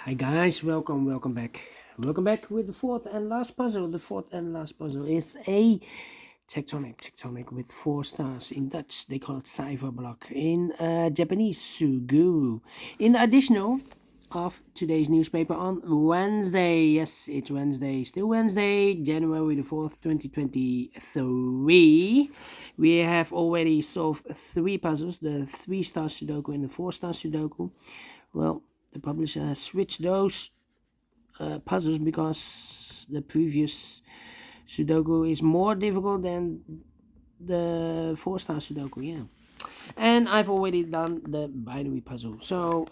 Hi guys, welcome back. Welcome back with the fourth and last puzzle. The fourth and last puzzle is a tectonic with 4 stars. In Dutch, they call it cipher block. In Japanese, Suguru. In the additional of today's newspaper on Wednesday. Yes, it's Wednesday. Still Wednesday, January the 4th, 2023. We have already solved 3 puzzles, the 3-star Sudoku and the 4-star Sudoku. Well, the publisher has switched those puzzles because the previous Sudoku is more difficult than the 4-star Sudoku, yeah. And I've already done the binary puzzle. So,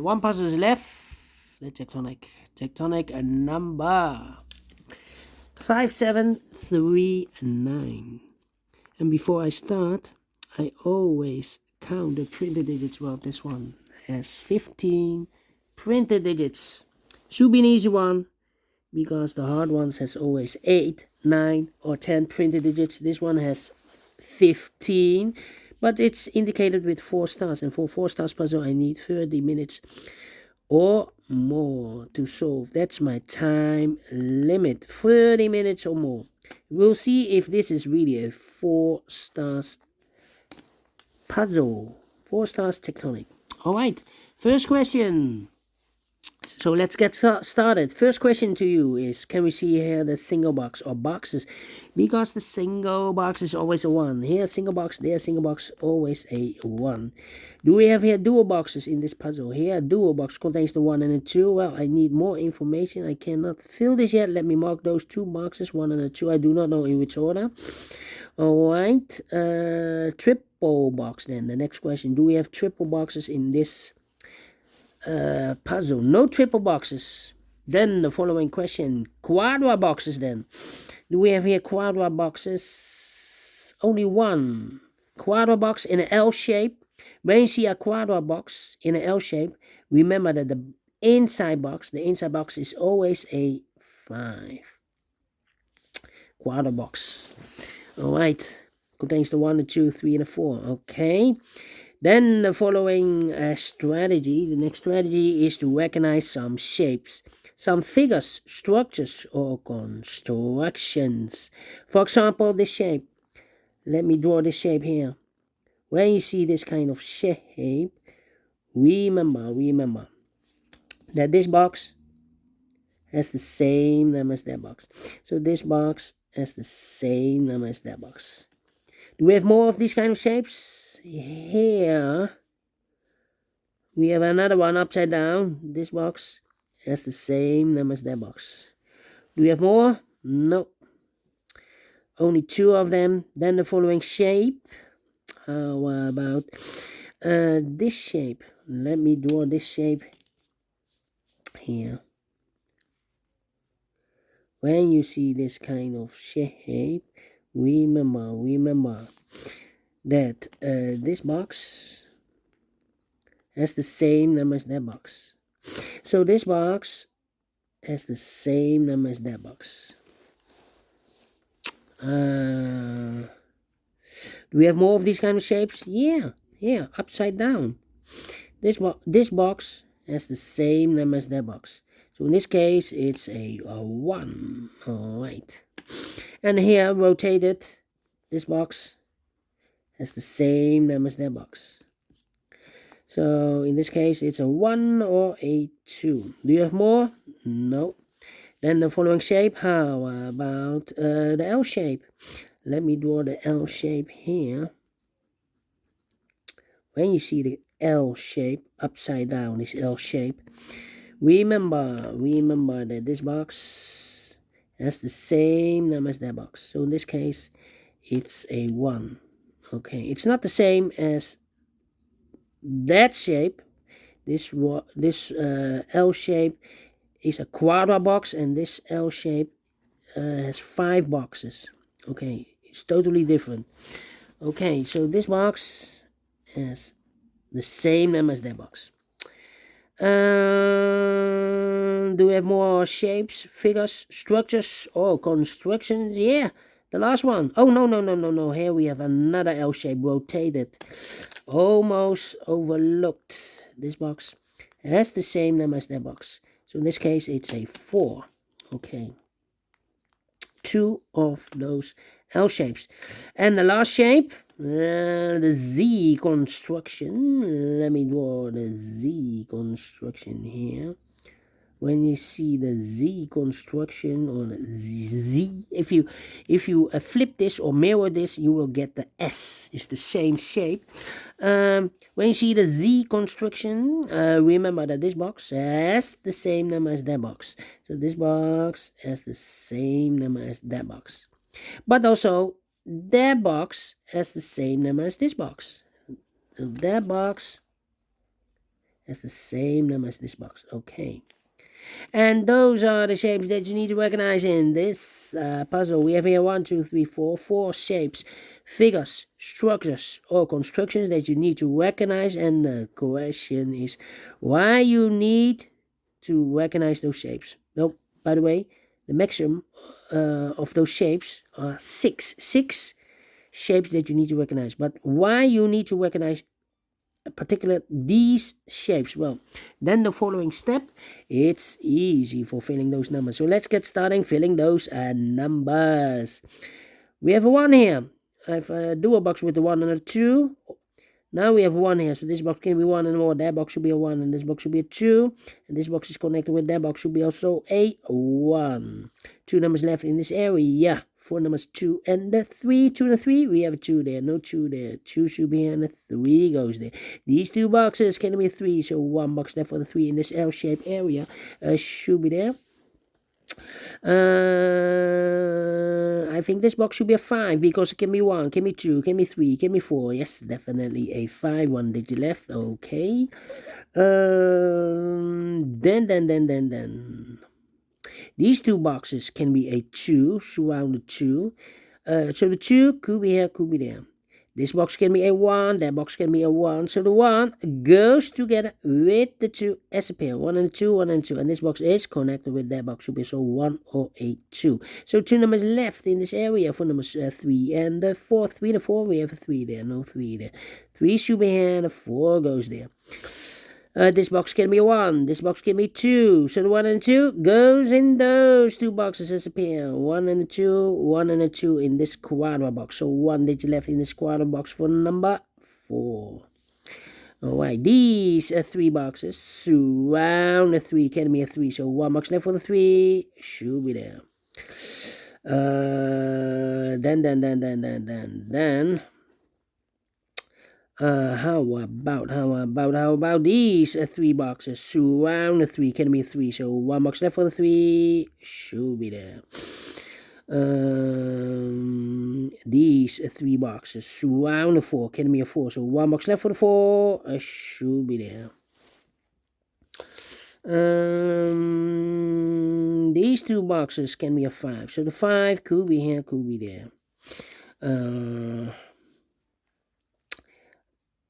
1 puzzle is left, the Tectonic number 5739. And before I start, I always count the printed digits. Well, this one has 15 printed digits. Should be an easy one because the hard ones has always 8, 9 or 10 printed digits. This one has 15, but it's indicated with 4 stars, and for 4 stars puzzle I need 30 minutes or more to solve. That's my time limit, 30 minutes or more. We'll see if this is really a 4 stars puzzle, 4 stars Tectonic. All right, first question. So let's get started. First question to you is, can we see here the single box or boxes? Because the single box is always a 1. Here single box, there single box, always a 1. Do we have here dual boxes in this puzzle? Here dual box contains the 1 and the 2. Well, I need more information. I cannot fill this yet. Let me mark those 2 boxes, 1 and a 2. I do not know in which order. All right, triple box then. The next question, do we have triple boxes in this puzzle? No triple boxes. Then the following question, quadra boxes then. Do we have here quadra boxes? Only 1. Quadra box in an L shape. When you see a quadra box in an L shape, remember that the inside box is always a 5. Quadra box. All right, contains the 1, the 2, 3, and the 4. Okay. Then the following strategy, the next strategy is to recognize some shapes, some figures, structures, or constructions. For example, this shape. Let me draw this shape here. When you see this kind of shape, remember that this box has the same number as that box. So this box has the same number as that box. Do we have more of these kind of shapes? Here we have another one upside down. This box has the same number as that box. Do we have more? No. Only 2 of them. Then the following shape. How about this shape? Let me draw this shape here. When you see this kind of shape, remember that this box has the same number as that box. So this box has the same number as that box. Do we have more of these kind of shapes? Yeah, upside down. This box has the same number as that box. So in this case, it's a 1. All right. And here, rotated, this box has the same number as that box. So in this case, it's a 1 or a 2. Do you have more? No. Then the following shape, how about the L shape? Let me draw the L shape here. When you see the L shape, upside down, this L shape, remember that this box has the same number as that box. So in this case, it's a 1. Okay, it's not the same as that shape. This L shape is a quadra box, and this L shape has 5 boxes. Okay, it's totally different. Okay, so this box has the same number as that box. Do we have more shapes, figures, structures, or constructions? Yeah, the last one. Oh, no. Here we have another L shape, rotated. Almost overlooked this box. has the same number as that box. So in this case, it's a 4. Okay. 2 of those L shapes. And the last shape, the Z construction. Let me draw the Z construction here. When you see the Z construction or the Z, if you flip this or mirror this, you will get the S. It's the same shape. When you see the Z construction, remember that this box has the same number as that box. So this box has the same number as that box. But also, that box has the same number as this box. So that box has the same number as this box. Okay. And those are the shapes that you need to recognize in this puzzle. We have here 4 shapes, figures, structures, or constructions that you need to recognize. And the question is why you need to recognize those shapes. Well, by the way, the maximum of those shapes are 6 shapes that you need to recognize. But why you need to recognize particular these shapes? Well, then the following step, it's easy for filling those numbers. So let's get started filling those numbers. We have a 1 here. I have a dual box with the 1 and a 2. Now we have 1 here, so this box can be 1 and more. That box should be a 1, and this box should be a 2. And this box is connected with that box, should be also a 1. 2 numbers left in this area. 4 numbers 2 and the 3. 2 and the 3, we have a 2 there, no 2 there. 2 should be here and the 3 goes there. These 2 boxes can be 3, so 1 box left for the 3 in this L-shaped area should be there. I think this box should be a 5 because it can be 1, can be 2, can be 3, can be 4. Yes, definitely a 5. 1 digit left. Okay. Then. These 2 boxes can be a 2, surrounded 2. So the 2 could be here, could be there. This box can be a 1, that box can be a 1. So the 1 goes together with the 2 as a pair. 1 and 2, 1 and 2. And this box is connected with that box. Should be so 1 or a 2. So 2 numbers left in this area for numbers 3 and the 4. 3 and 4, we have a 3 there. No 3 there. 3 should be here and the 4 goes there. This box can be a 1, this box can be 2, so the 1 and 2 goes in those 2 boxes as a pair. 1 and a 2, 1 and a 2 in this quadra box. So 1 digit left in this quadra box for number 4. Alright, these 3 boxes surround the 3, can be a 3, so 1 box left for the 3, should be there. Then. How about these 3 boxes surround the 3, can be a 3, so 1 box left for the 3, should be there. These 3 boxes surround the 4, can be a 4, so 1 box left for the 4, should be there. These 2 boxes can be a 5, so the 5 could be here, could be there.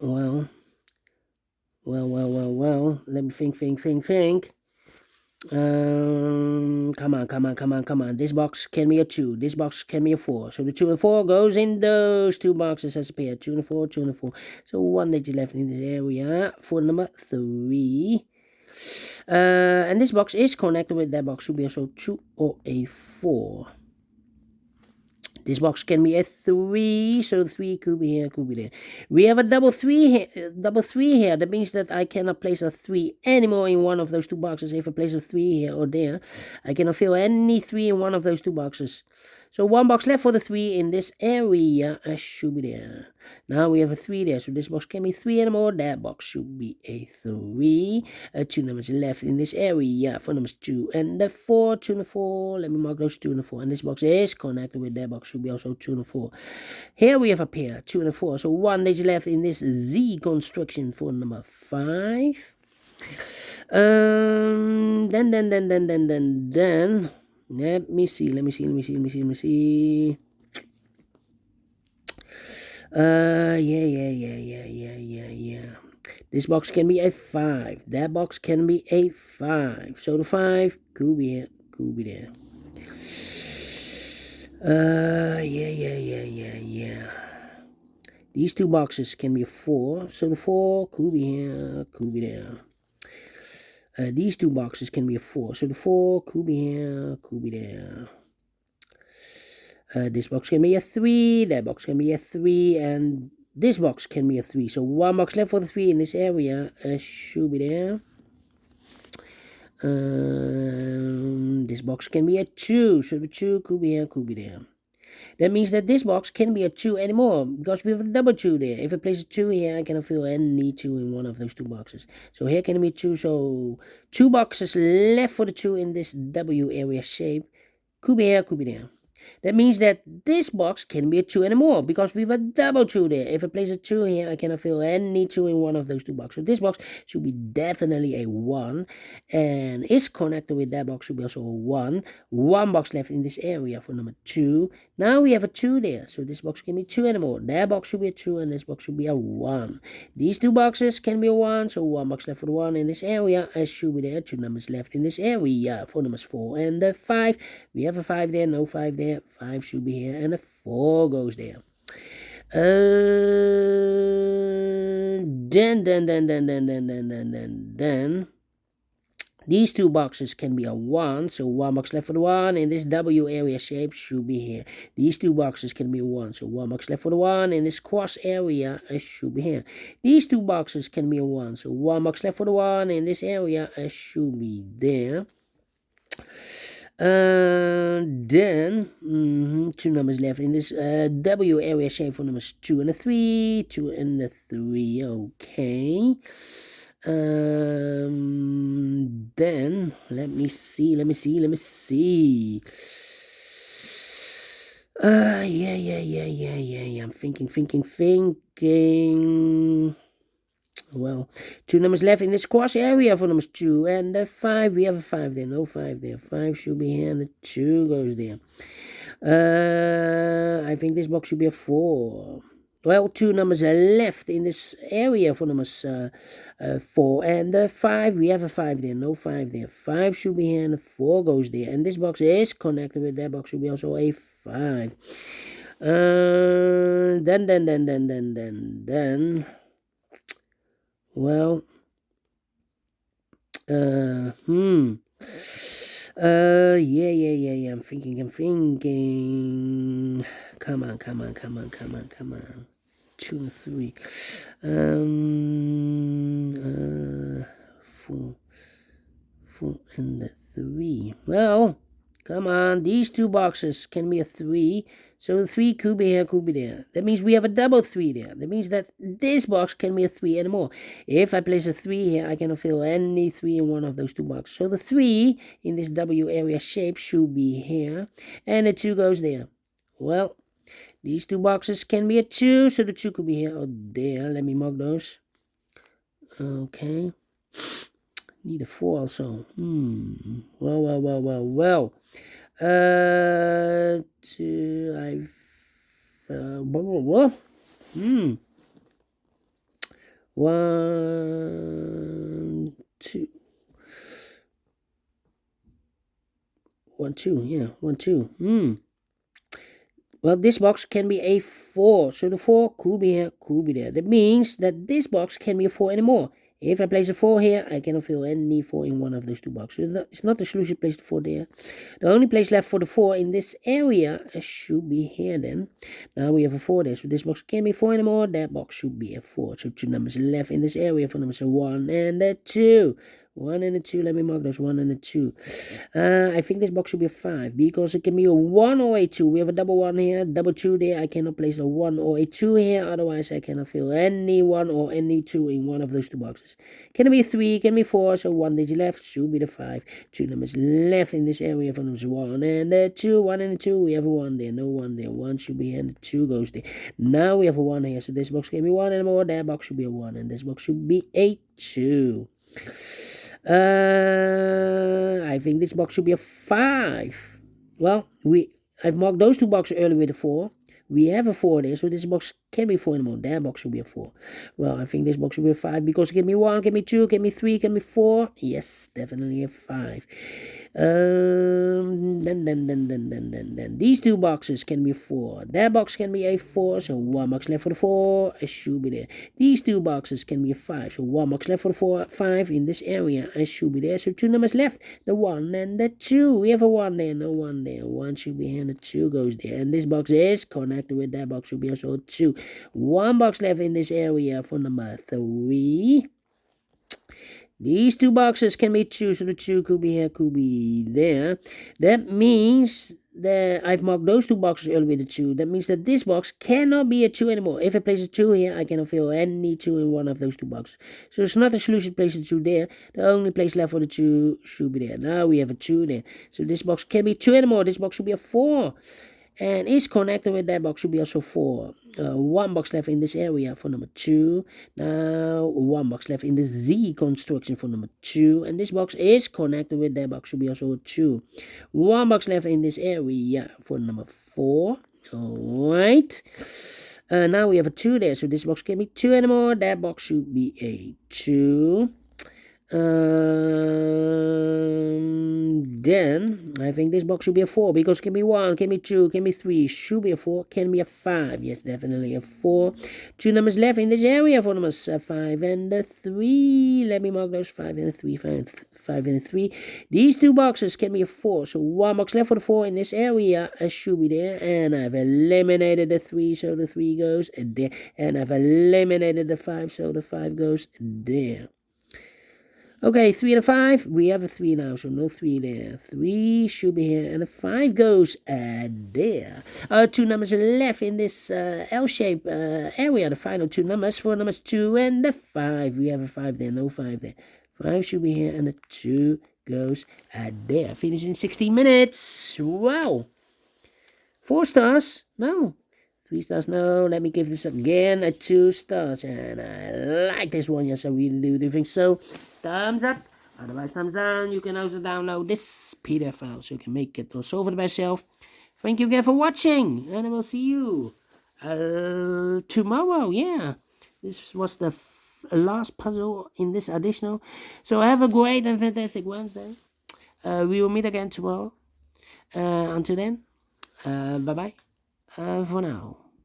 Well, let me think. Come on. This box can be a 2, this box can be a 4. So the 2 and 4 goes in those 2 boxes as a pair. 2 and 4, 2 and 4. So 1 digit left in this area for number 3. And this box is connected with that box. Should be also 2 or a 4. This box can be a 3, so 3 could be here, could be there. We have a double 3 here. That means that I cannot place a 3 anymore in one of those 2 boxes. If I place a 3 here or there, I cannot fill any 3 in one of those 2 boxes. So 1 box left for the 3 in this area. Should be there. Now we have a 3 there, so this box can be 3 anymore. That box should be a 3. 2 numbers left in this area for numbers 2 and the 4. 2 and 4. Let me mark those 2 and 4. And this box is connected with that box. Should be also 2 and 4. Here we have a pair, 2 and 4. So 1 digit left in this Z construction for number 5. Then. Let me see. Yeah. This box can be a 5. That box can be a 5. So the 5 could be here, could be there. Yeah. These 2 boxes can be a 4. So the 4 could be here, could be there. these two boxes can be a 4. So the 4 could be here, could be there. This box can be a 3, that box can be a 3, and this box can be a 3. So one box left for the 3 in this area should be there. This box can be a 2, so the 2 could be here, could be there. That means that this box can't be a 2 anymore, because we have a double 2 there. If I place a 2 here, I cannot fill any 2 in one of those two boxes. So here can be 2, so 2 boxes left for the 2 in this W area shape. Could be here, could be there. That means that this box can be a 2 anymore, because we have a double 2 there. If I place a 2 here, I cannot fill any 2 in one of those two boxes. So this box should be definitely a 1, and is connected with that box should be also a 1. 1 box left in this area for number 2. Now we have a 2 there, so this box can be 2 anymore. That box should be a 2, and this box should be a 1. These two boxes can be a 1, so 1 box left for the 1 in this area. I should be there. 2 numbers left in this area for numbers 4 and 5. We have a 5 there, no 5 there. 5 should be here, and a 4 goes there. Then these two boxes can be a 1, so 1 box left for the 1 in this W area shape should be here. These two boxes can be a 1, so 1 box left for the 1 in this cross area should be here. These two boxes can be a 1, so 1 box left for the 1 in this area should be there. Then 2 numbers left in this W area shape for numbers 2 and a 3, 2 and a 3. Okay. Then let me see. Yeah. I'm thinking. Well, 2 numbers left in this cross area for numbers 2 and 5. We have a 5 there, no 5 there. 5 should be here, and the 2 goes there. I think this box should be a 4. Well, 2 numbers are left in this area for numbers 4 and 5. We have a 5 there, no 5 there. 5 should be here, and the 4 goes there. And this box is connected with that box should be also a 5. Then. Well, yeah. I'm thinking. Come on. 2 and 3. 4 and 3. Well, come on. These two boxes can be a 3. So the 3 could be here, could be there. That means we have a double 3 there. That means that this box can be a 3 and more. If I place a 3 here, I cannot fill any 3 in one of those two boxes. So the 3 in this W area shape should be here. And the 2 goes there. Well, these two boxes can be a 2. So the 2 could be here or there. Let me mark those. Okay. Need a 4 also. Well. 2, I've 1, 2. 1, 2, yeah, 1, 2. Well, this box can be a 4, so the 4 could be here, could be there. That means that this box can be a 4 anymore. If I place a 4 here, I cannot fill any 4 in one of those two boxes. It's not the solution to place the 4 there. The only place left for the 4 in this area should be here then. Now we have a 4 there, so this box can't be 4 anymore. That box should be a 4. So 2 numbers left in this area for numbers 1 and 2. 1 and 2, let me mark those 1 and 2. I think this box should be a 5 because it can be a 1 or a 2. We have a double 1 here, double 2 there. I cannot place a 1 or a 2 here, otherwise I cannot fill any 1 or any 2 in one of those two boxes. Can it be 3, can it be 4, so 1 digit left should be the 5. 2 numbers left in this area for numbers 1 and 2. 1 and 2, we have a 1 there, no 1 there. 1 should be here and the 2 goes there. Now we have a 1 here, so this box can be 1 and more. That box should be a 1 and this box should be a 2. I think this box should be a 5. Well, I've marked those two boxes earlier with a 4. We have a 4 there, so this box can be 4 anymore. That box should be a 4. Well, I think this box should be a 5 because it can be 1, can be 2, can be 3, can be 4. Yes, definitely a 5. Then these two boxes can be 4. That box can be a 4, so 1 box left for the 4. It should be there. These two boxes can be a 5, so 1 box left for the 4. 5 in this area. It should be there. So 2 numbers left. The 1 and the 2. We have a 1 there, no 1 there. 1 should be here, and the 2 goes there. And this box is connected with that box. Should be also a 2. 1 box left in this area for number 3. These two boxes can be 2, so the 2 could be here, could be there. That means that I've marked those two boxes earlier with a 2. That means that this box cannot be a 2 anymore. If I place a 2 here, I cannot fill any 2 in one of those two boxes. So it's not a solution to place a 2 there. The only place left for the 2 should be there. Now we have a 2 there. So this box can't be 2 anymore. This box should be a 4. And is connected with that box should be also 4. 1 box left in this area for number 2. Now 1 box left in the Z construction for number 2. And this box is connected with that box should be also a 2. 1 box left in this area for number 4. Alright. Now we have a 2 there. So this box can't be 2 anymore. That box should be a 2. Then I think this box should be a 4 because it can be 1, can be 2, can be 3, should be a 4, can be a 5. Yes, definitely a 4. 2 numbers left in this area for numbers 5 and the 3. Let me mark those 5 and the 3, 5 and the 3. These two boxes can be a 4. So 1 box left for the 4 in this area. Should be there. And I've eliminated the 3, so the 3 goes there. And I've eliminated the 5, so the 5 goes there. Okay, 3 and a 5. We have a 3 now, so no 3 there. 3 should be here, and a 5 goes there. 2 numbers left in this L-shape area. The final 2 numbers for numbers 2 and the 5. We have a 5 there, no 5 there. 5 should be here, and the 2 goes there. Finish in 16 minutes. Wow. 4 stars? No. 3 stars, no. Let me give this again a 2 stars. And I like this one. Yes, I really do think so. Thumbs up. Otherwise, thumbs down. You can also download this PDF file so you can make it or solve it by yourself. Thank you again for watching. And I will see you tomorrow. Yeah. This was the last puzzle in this additional. So have a great and fantastic Wednesday. We will meet again tomorrow. Until then, bye-bye. For now.